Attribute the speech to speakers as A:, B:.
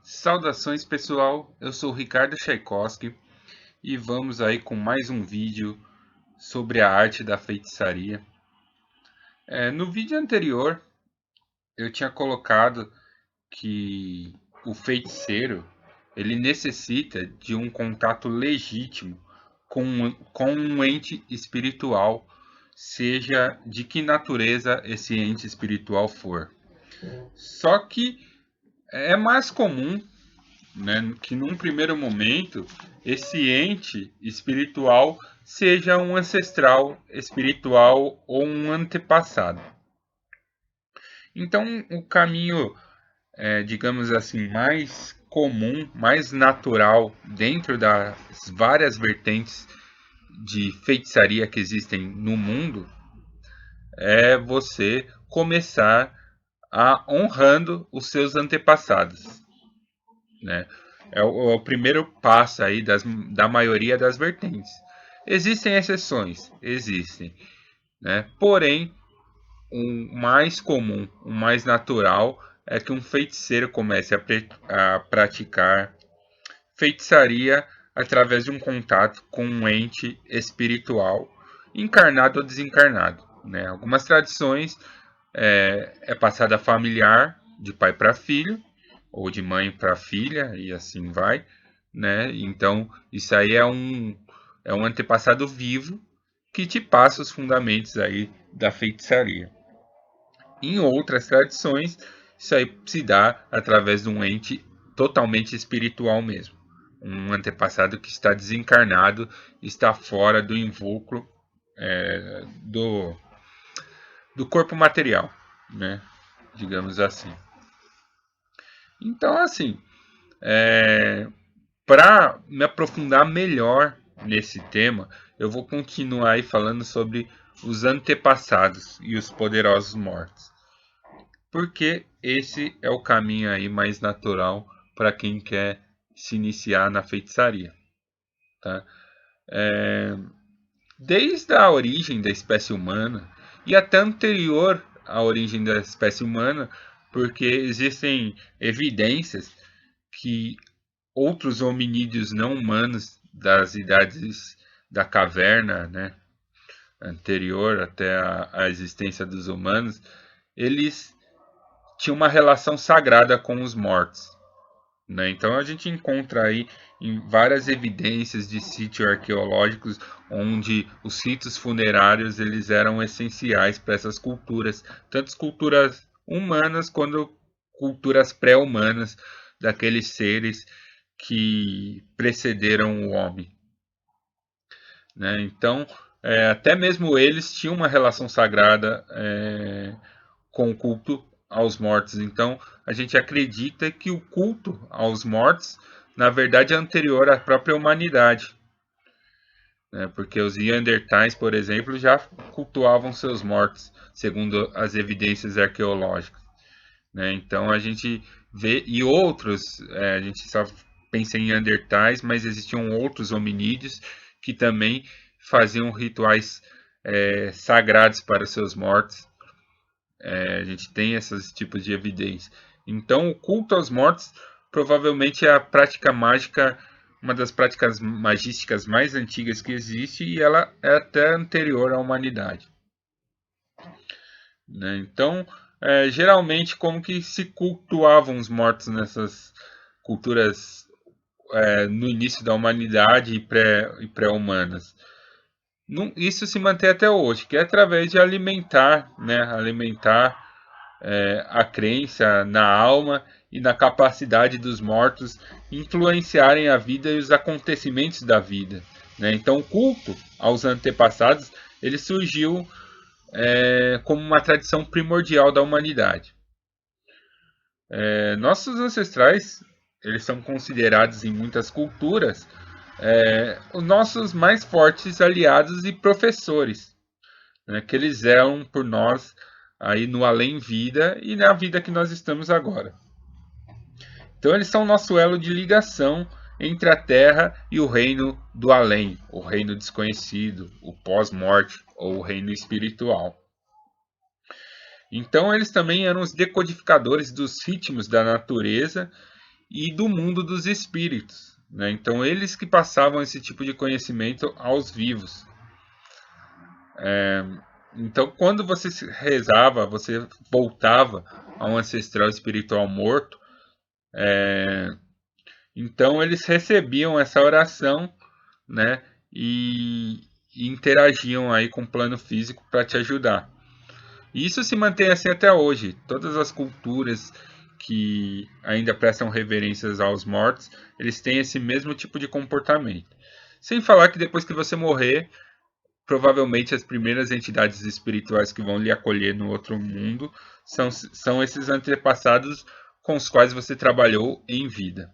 A: Saudações pessoal, eu sou o Ricardo Tchaikovsky e vamos aí com mais um vídeo sobre a arte da feitiçaria. No vídeo anterior eu tinha colocado que o feiticeiro ele necessita de um contato legítimo com um ente espiritual, seja de que natureza esse ente espiritual for. Só que é mais comum, né, que num primeiro momento esse ente espiritual seja um ancestral espiritual ou um antepassado. Então, o caminho, digamos assim, mais comum, mais natural dentro das várias vertentes de feitiçaria que existem no mundo é você começar a honrando os seus antepassados, né? É o primeiro passo aí da maioria das vertentes. Existem exceções, existem, né? Porém, o mais comum, o mais natural é que um feiticeiro comece a praticar feitiçaria através de um contato com um ente espiritual, encarnado ou desencarnado, né? Algumas tradições é passada familiar, de pai para filho, ou de mãe para filha, e assim vai, né? Então, isso aí é um antepassado vivo que te passa os fundamentos aí da feitiçaria. Em outras tradições, isso aí se dá através de um ente totalmente espiritual mesmo. Um antepassado que está desencarnado, está fora do invólucro do corpo material, né? Digamos assim. Então, assim, para me aprofundar melhor nesse tema, eu vou continuar aí falando sobre os antepassados e os poderosos mortos. Porque esse é o caminho aí mais natural para quem quer se iniciar na feitiçaria. Tá? Desde a origem da espécie humana e até anterior à origem da espécie humana, porque existem evidências que outros hominídeos não humanos das idades da caverna, né, anterior até a existência dos humanos, eles tinham uma relação sagrada com os mortos. Né? Então a gente encontra aí em várias evidências de sítios arqueológicos onde os ritos funerários eles eram essenciais para essas culturas, tanto culturas humanas quanto culturas pré-humanas daqueles seres que precederam o homem. Né? Então, até mesmo eles tinham uma relação sagrada com o culto aos mortos. Então, a gente acredita que o culto aos mortos, na verdade, é anterior à própria humanidade. Né? Porque os Neandertais, por exemplo, já cultuavam seus mortos, segundo as evidências arqueológicas. Né? Então, a gente vê, e outros, a gente só pensa em Neandertais, mas existiam outros hominídeos que também faziam rituais sagrados para seus mortos. A gente tem esses tipos de evidência. Então, o culto aos mortos provavelmente é a prática mágica, uma das práticas magísticas mais antigas que existe, e ela é até anterior à humanidade. Né? Então, geralmente, como que se cultuavam os mortos nessas culturas no início da humanidade e pré-humanas? Isso se mantém até hoje, que é através de alimentar, né? Alimentar a crença na alma e na capacidade dos mortos influenciarem a vida e os acontecimentos da vida. Né? Então, o culto aos antepassados ele surgiu como uma tradição primordial da humanidade. Nossos ancestrais eles são considerados em muitas culturas os nossos mais fortes aliados e professores, né? Que eles zelam por nós aí no além-vida e na vida que nós estamos agora. Então eles são o nosso elo de ligação entre a Terra e o reino do além, o reino desconhecido, o pós-morte ou o reino espiritual. Então eles também eram os decodificadores dos ritmos da natureza e do mundo dos espíritos, né? Então eles que passavam esse tipo de conhecimento aos vivos. Então quando você rezava, você voltava a um ancestral espiritual morto, então eles recebiam essa oração, né? E interagiam aí com o plano físico para te ajudar. E isso se mantém assim até hoje. Todas as culturas que ainda prestam reverências aos mortos, eles têm esse mesmo tipo de comportamento. Sem falar que depois que você morrer, provavelmente as primeiras entidades espirituais que vão lhe acolher no outro mundo são esses antepassados com os quais você trabalhou em vida.